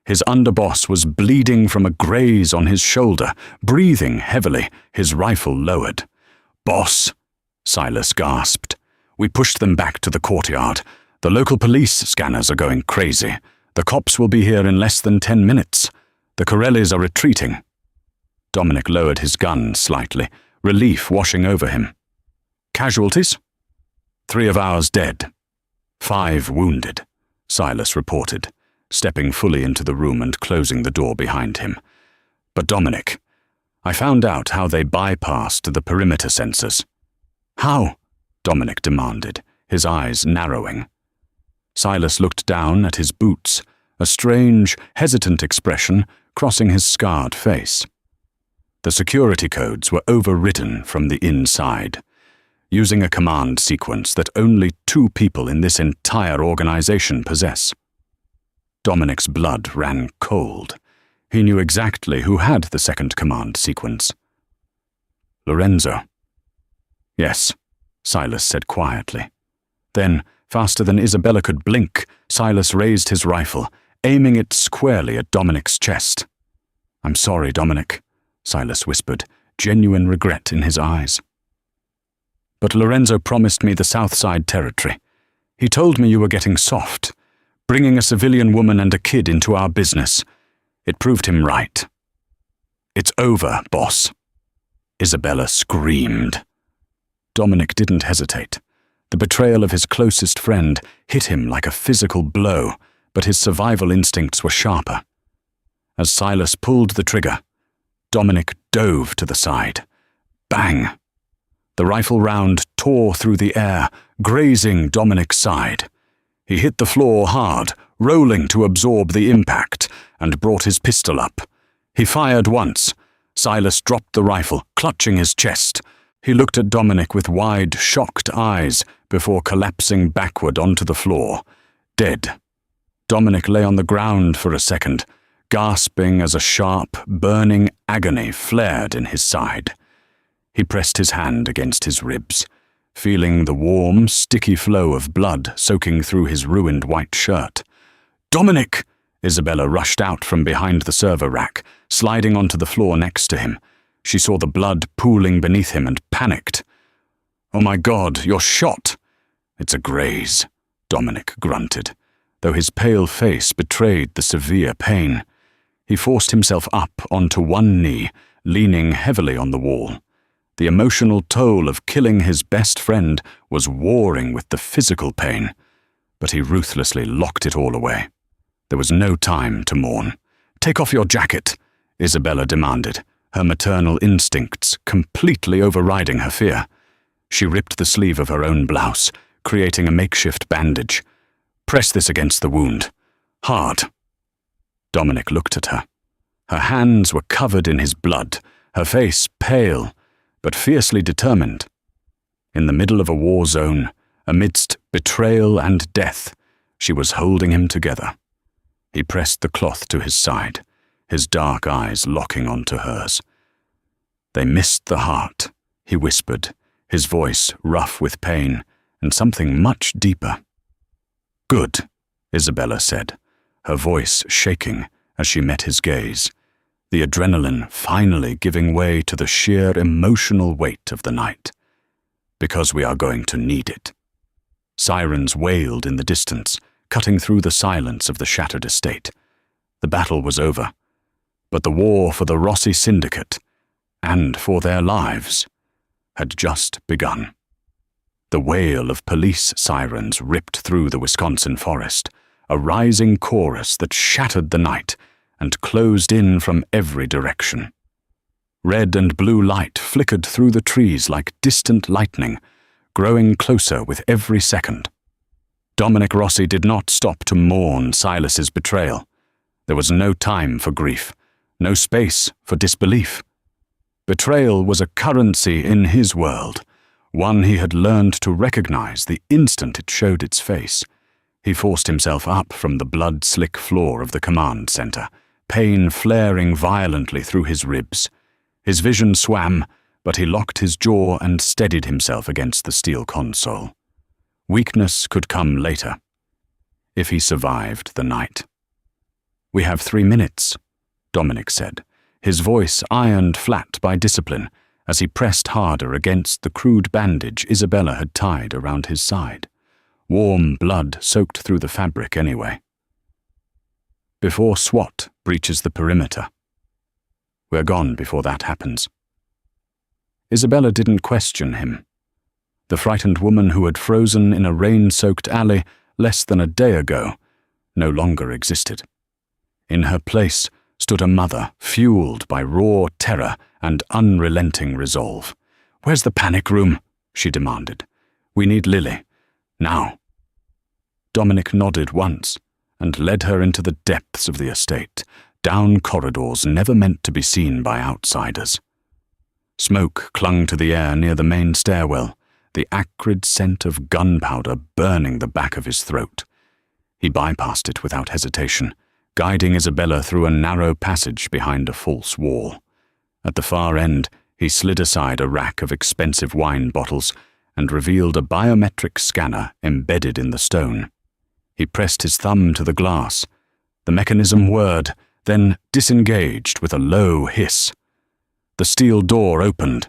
His underboss was bleeding from a graze on his shoulder, breathing heavily, his rifle lowered. "Boss," Silas gasped. "We pushed them back to the courtyard. The local police scanners are going crazy. The cops will be here in less than 10 minutes. The Corellis are retreating." Dominic lowered his gun slightly, relief washing over him. "Casualties?" "3 of ours dead. 5 wounded," Silas reported, stepping fully into the room and closing the door behind him. "But Dominic, I found out how they bypassed the perimeter sensors." "How?" Dominic demanded, his eyes narrowing. Silas looked down at his boots, a strange, hesitant expression crossing his scarred face. The security codes were overridden from the inside, using a command sequence that only 2 people in this entire organization possess. Dominic's blood ran cold. He knew exactly who had the second command sequence. "Lorenzo." "Yes," Silas said quietly. Then, faster than Isabella could blink, Silas raised his rifle, aiming it squarely at Dominic's chest. "I'm sorry, Dominic," Silas whispered, genuine regret in his eyes. "But Lorenzo promised me the Southside territory. He told me you were getting soft, bringing a civilian woman and a kid into our business. It proved him right." "It's over, boss." Isabella screamed. Dominic didn't hesitate. The betrayal of his closest friend hit him like a physical blow, but his survival instincts were sharper. As Silas pulled the trigger, Dominic dove to the side. Bang! The rifle round tore through the air, grazing Dominic's side. He hit the floor hard, rolling to absorb the impact, and brought his pistol up. He fired once. Silas dropped the rifle, clutching his chest. He looked at Dominic with wide, shocked eyes before collapsing backward onto the floor, dead. Dominic lay on the ground for a second, gasping as a sharp, burning agony flared in his side. He pressed his hand against his ribs, feeling the warm, sticky flow of blood soaking through his ruined white shirt. "Dominic!" Isabella rushed out from behind the server rack, sliding onto the floor next to him. She saw the blood pooling beneath him and panicked. "Oh my God, you're shot!" "It's a graze," Dominic grunted, though his pale face betrayed the severe pain. He forced himself up onto one knee, leaning heavily on the wall. The emotional toll of killing his best friend was warring with the physical pain, but he ruthlessly locked it all away. There was no time to mourn. "Take off your jacket," Isabella demanded, her maternal instincts completely overriding her fear. She ripped the sleeve of her own blouse, creating a makeshift bandage. "Press this against the wound. Hard." Dominic looked at her. Her hands were covered in his blood, her face pale, but fiercely determined. In the middle of a war zone, amidst betrayal and death, she was holding him together. He pressed the cloth to his side, his dark eyes locking onto hers. "They missed the heart," he whispered, his voice rough with pain and something much deeper. "Good," Isabella said, her voice shaking as she met his gaze, the adrenaline finally giving way to the sheer emotional weight of the night. "Because we are going to need it." Sirens wailed in the distance, cutting through the silence of the shattered estate. The battle was over, but the war for the Rossi syndicate, and for their lives, had just begun. The wail of police sirens ripped through the Wisconsin forest, a rising chorus that shattered the night and closed in from every direction. Red and blue light flickered through the trees like distant lightning, growing closer with every second. Dominic Rossi did not stop to mourn Silas's betrayal. There was no time for grief, no space for disbelief. Betrayal was a currency in his world, one he had learned to recognize the instant it showed its face. He forced himself up from the blood-slick floor of the command center, pain flaring violently through his ribs. His vision swam, but he locked his jaw and steadied himself against the steel console. Weakness could come later, if he survived the night. "We have 3 minutes," Dominic said, his voice ironed flat by discipline as he pressed harder against the crude bandage Isabella had tied around his side. Warm blood soaked through the fabric anyway. "Before SWAT breaches the perimeter. We're gone before that happens." Isabella didn't question him. The frightened woman who had frozen in a rain-soaked alley less than a day ago no longer existed. In her place stood a mother fueled by raw terror and unrelenting resolve. "Where's the panic room?" she demanded. "We need Lily. Now." Dominic nodded once and led her into the depths of the estate, down corridors never meant to be seen by outsiders. Smoke clung to the air near the main stairwell, the acrid scent of gunpowder burning the back of his throat. He bypassed it without hesitation, guiding Isabella through a narrow passage behind a false wall. At the far end, he slid aside a rack of expensive wine bottles and revealed a biometric scanner embedded in the stone. He pressed his thumb to the glass. The mechanism whirred, then disengaged with a low hiss. The steel door opened.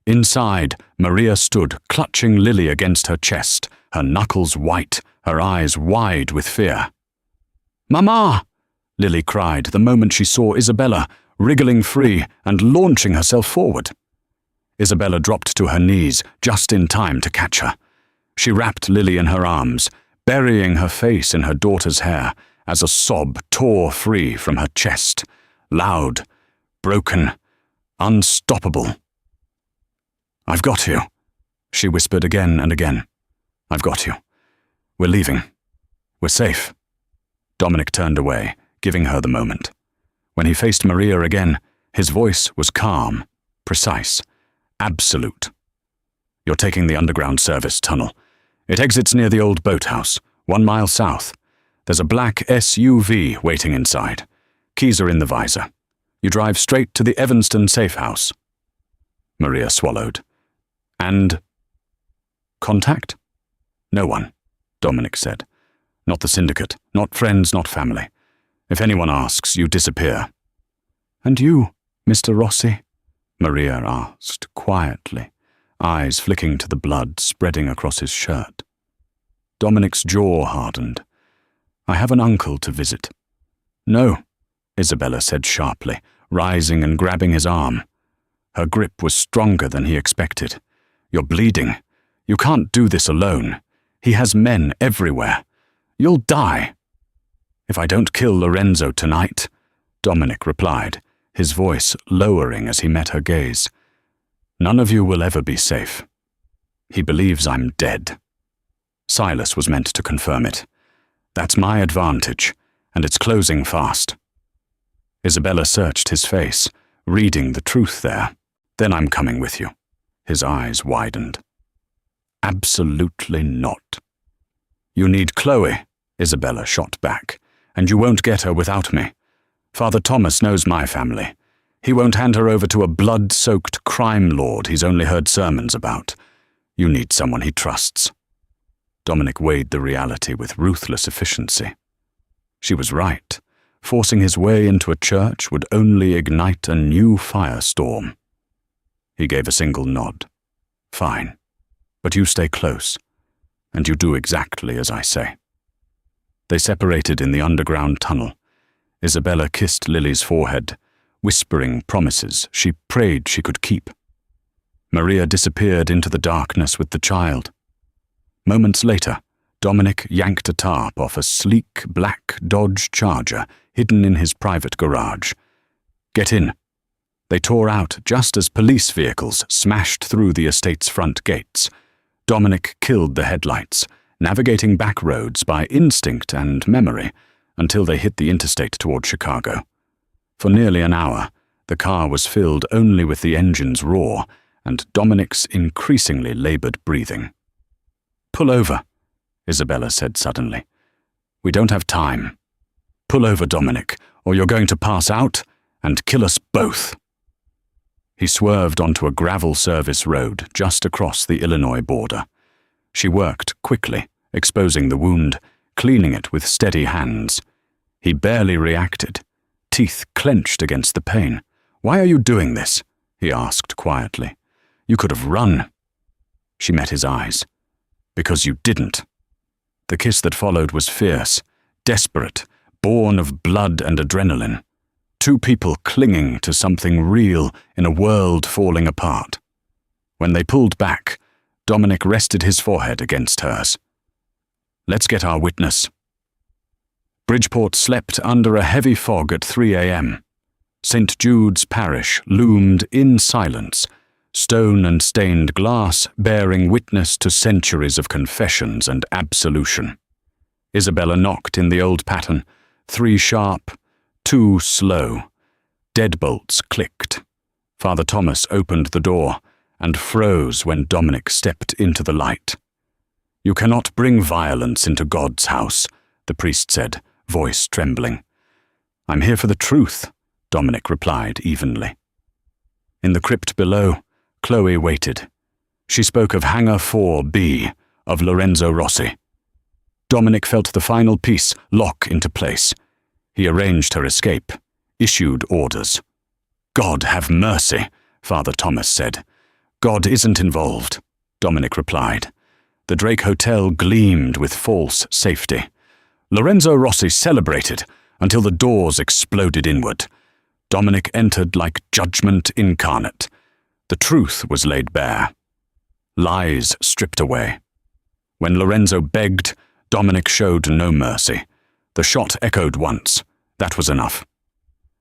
Inside, Maria stood, clutching Lily against her chest, her knuckles white, her eyes wide with fear. "Mama!" Lily cried the moment she saw Isabella, wriggling free and launching herself forward. Isabella dropped to her knees just in time to catch her. She wrapped Lily in her arms, burying her face in her daughter's hair as a sob tore free from her chest, loud, broken, unstoppable. "I've got you," she whispered again and again. "I've got you. We're leaving. We're safe." Dominic turned away, giving her the moment. When he faced Maria again, his voice was calm, precise, absolute. "You're taking the underground service tunnel. It exits near the old boathouse, 1 mile south. There's a black SUV waiting inside. Keys are in the visor. You drive straight to the Evanston safe house." Maria swallowed. "And contact?" "No one," Dominic said. "Not the syndicate, not friends, not family. If anyone asks, you disappear." "And you, Mr. Rossi?" Maria asked quietly, eyes flicking to the blood spreading across his shirt. Dominic's jaw hardened. "I have an uncle to visit." "No," Isabella said sharply, rising and grabbing his arm. Her grip was stronger than he expected. "You're bleeding. You can't do this alone. He has men everywhere. You'll die." "If I don't kill Lorenzo tonight," Dominic replied, his voice lowering as he met her gaze, "none of you will ever be safe. He believes I'm dead. Silas was meant to confirm it. That's my advantage, and it's closing fast." Isabella searched his face, reading the truth there. "Then I'm coming with you." His eyes widened. "Absolutely not." "You need Chloe," Isabella shot back, "and you won't get her without me. Father Thomas knows my family. He won't hand her over to a blood-soaked crime lord he's only heard sermons about. You need someone he trusts." Dominic weighed the reality with ruthless efficiency. She was right. Forcing his way into a church would only ignite a new firestorm. He gave a single nod. "Fine, but you stay close, and you do exactly as I say." They separated in the underground tunnel. Isabella kissed Lily's forehead, whispering promises she prayed she could keep. Maria disappeared into the darkness with the child. Moments later, Dominic yanked a tarp off a sleek black Dodge Charger hidden in his private garage. "Get in." They tore out just as police vehicles smashed through the estate's front gates. Dominic killed the headlights, navigating back roads by instinct and memory until they hit the interstate toward Chicago. For nearly an hour, the car was filled only with the engine's roar and Dominic's increasingly labored breathing. "Pull over," Isabella said suddenly. "We don't have time. Pull over, Dominic, or you're going to pass out and kill us both." He swerved onto a gravel service road just across the Illinois border. She worked quickly, exposing the wound, cleaning it with steady hands. He barely reacted, teeth clenched against the pain. "Why are you doing this?" he asked quietly. "You could have run." She met his eyes. "Because you didn't." The kiss that followed was fierce, desperate, born of blood and adrenaline. Two people clinging to something real in a world falling apart. When they pulled back, Dominic rested his forehead against hers. "Let's get our witness." Bridgeport slept under a heavy fog at 3 a.m. St. Jude's Parish loomed in silence, stone and stained glass bearing witness to centuries of confessions and absolution. Isabella knocked in the old pattern, 3 sharp, 2 slow. Deadbolts clicked. Father Thomas opened the door and froze when Dominic stepped into the light. "You cannot bring violence into God's house," the priest said, voice trembling. "I'm here for the truth," Dominic replied evenly. In the crypt below, Chloe waited. She spoke of Hangar 4B, of Lorenzo Rossi. Dominic felt the final piece lock into place. He arranged her escape, issued orders. "God have mercy," Father Thomas said. "God isn't involved," Dominic replied. The Drake Hotel gleamed with false safety. Lorenzo Rossi celebrated until the doors exploded inward. Dominic entered like judgment incarnate. The truth was laid bare. Lies stripped away. When Lorenzo begged, Dominic showed no mercy. The shot echoed once. That was enough.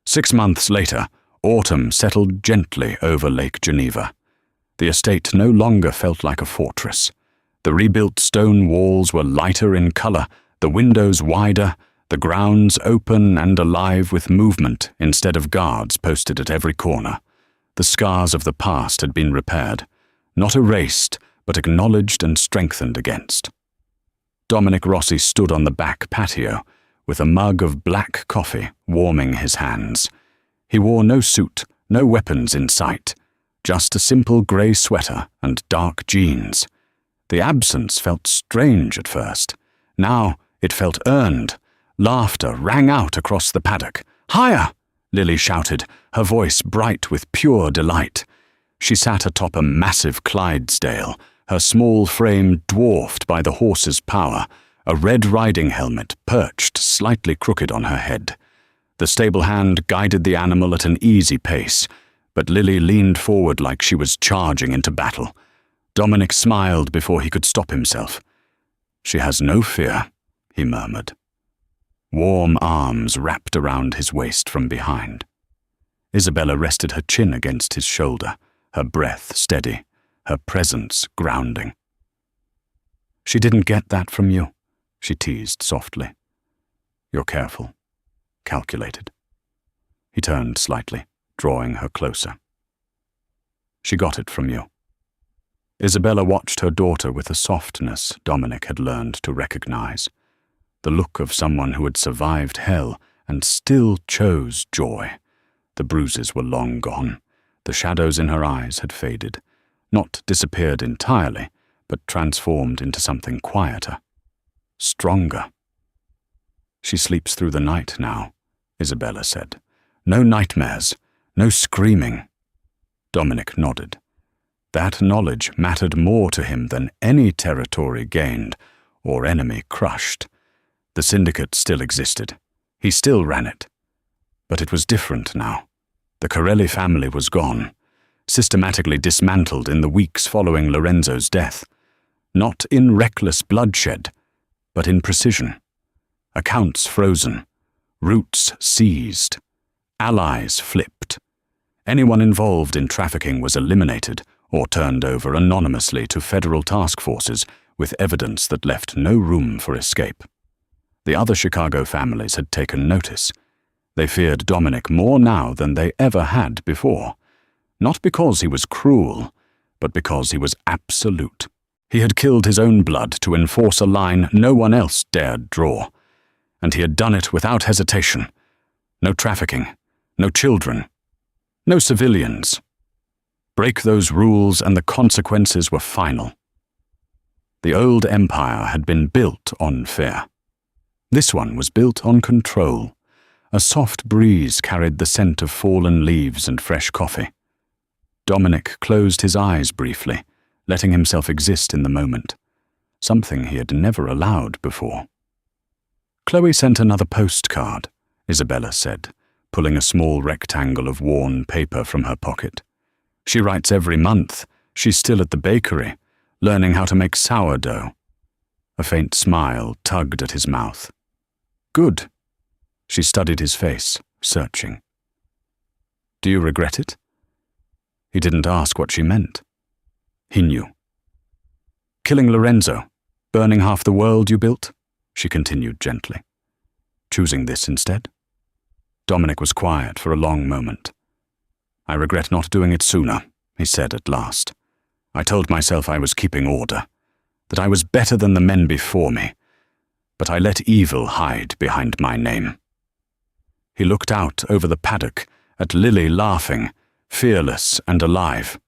6 months later, autumn settled gently over Lake Geneva. The estate no longer felt like a fortress. The rebuilt stone walls were lighter in color, the windows wider, the grounds open and alive with movement instead of guards posted at every corner. The scars of the past had been repaired, not erased, but acknowledged and strengthened against. Dominic Rossi stood on the back patio, with a mug of black coffee warming his hands. He wore no suit, no weapons in sight, just a simple grey sweater and dark jeans. The absence felt strange at first. Now it felt earned. Laughter rang out across the paddock. "Higher!" Lily shouted, her voice bright with pure delight. She sat atop a massive Clydesdale, her small frame dwarfed by the horse's power, a red riding helmet perched slightly crooked on her head. The stable hand guided the animal at an easy pace, but Lily leaned forward like she was charging into battle. Dominic smiled before he could stop himself. "She has no fear," he murmured. Warm arms wrapped around his waist from behind. Isabella rested her chin against his shoulder, her breath steady, her presence grounding. "She didn't get that from you," she teased softly. "You're careful, calculated." He turned slightly, drawing her closer. "She got it from you." Isabella watched her daughter with a softness Dominic had learned to recognize. The look of someone who had survived hell and still chose joy. The bruises were long gone. The shadows in her eyes had faded, not disappeared entirely, but transformed into something quieter, stronger. "She sleeps through the night now," Isabella said. "No nightmares, no screaming." Dominic nodded. That knowledge mattered more to him than any territory gained or enemy crushed. The syndicate still existed. He still ran it. But it was different now. The Corelli family was gone, systematically dismantled in the weeks following Lorenzo's death. Not in reckless bloodshed, but in precision. Accounts frozen, roots seized, allies flipped. Anyone involved in trafficking was eliminated or turned over anonymously to federal task forces with evidence that left no room for escape. The other Chicago families had taken notice. They feared Dominic more now than they ever had before, not because he was cruel, but because he was absolute. He had killed his own blood to enforce a line no one else dared draw, and he had done it without hesitation. No trafficking, no children, no civilians. Break those rules and the consequences were final. The old empire had been built on fear. This one was built on control. A soft breeze carried the scent of fallen leaves and fresh coffee. Dominic closed his eyes briefly, letting himself exist in the moment, something he had never allowed before. Chloe sent another postcard, Isabella said, pulling a small rectangle of worn paper from her pocket. She writes every month. She's still at the bakery, learning how to make sourdough. A faint smile tugged at his mouth. Good. She studied his face, searching. Do you regret it? He didn't ask what she meant. He knew. Killing Lorenzo, burning half the world you built, she continued gently. Choosing this instead? Dominic was quiet for a long moment. I regret not doing it sooner, he said at last. I told myself I was keeping order, that I was better than the men before me, but I let evil hide behind my name. He looked out over the paddock at Lily laughing, fearless and alive.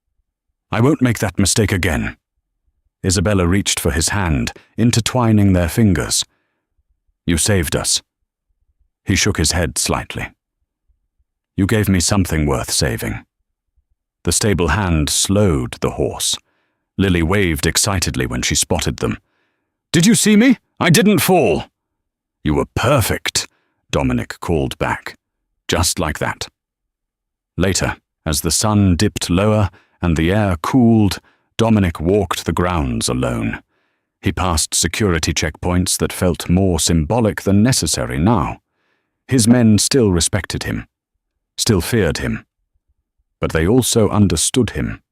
I won't make that mistake again. Isabella reached for his hand, intertwining their fingers. You saved us. He shook his head slightly. You gave me something worth saving. The stable hand slowed the horse. Lily waved excitedly when she spotted them. Did you see me? I didn't fall. You were perfect, Dominic called back. Just like that. Later, as the sun dipped lower and the air cooled, Dominic walked the grounds alone. He passed security checkpoints that felt more symbolic than necessary now. His men still respected him, still feared him, but they also understood him.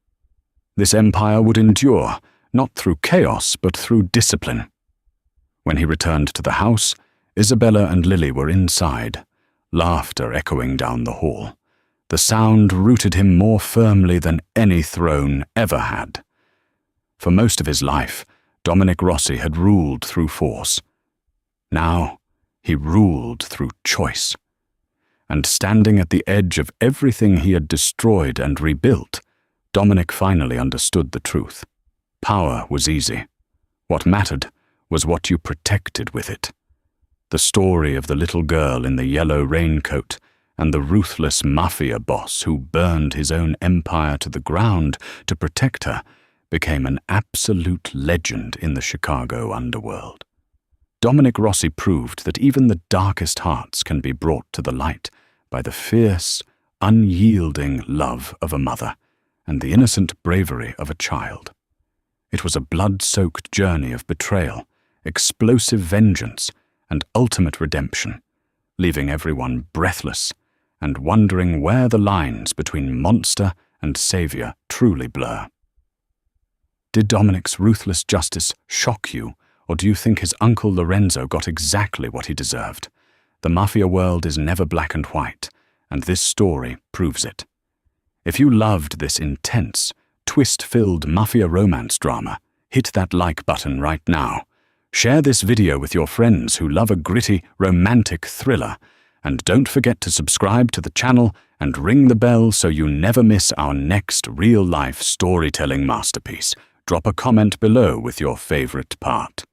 This empire would endure, not through chaos, but through discipline. When he returned to the house, Isabella and Lily were inside, laughter echoing down the hall. The sound rooted him more firmly than any throne ever had. For most of his life, Dominic Rossi had ruled through force. Now, he ruled through choice. And standing at the edge of everything he had destroyed and rebuilt, Dominic finally understood the truth. Power was easy. What mattered was what you protected with it. The story of the little girl in the yellow raincoat and the ruthless Mafia boss who burned his own empire to the ground to protect her became an absolute legend in the Chicago underworld. Dominic Rossi proved that even the darkest hearts can be brought to the light by the fierce, unyielding love of a mother and the innocent bravery of a child. It was a blood-soaked journey of betrayal, explosive vengeance, and ultimate redemption, leaving everyone breathless and wondering where the lines between monster and savior truly blur. Did Dominic's ruthless justice shock you, or do you think his uncle Lorenzo got exactly what he deserved? The Mafia world is never black and white, and this story proves it. If you loved this intense, twist-filled Mafia romance drama, hit that like button right now. Share this video with your friends who love a gritty, romantic thriller, and don't forget to subscribe to the channel and ring the bell so you never miss our next real-life storytelling masterpiece. Drop a comment below with your favorite part.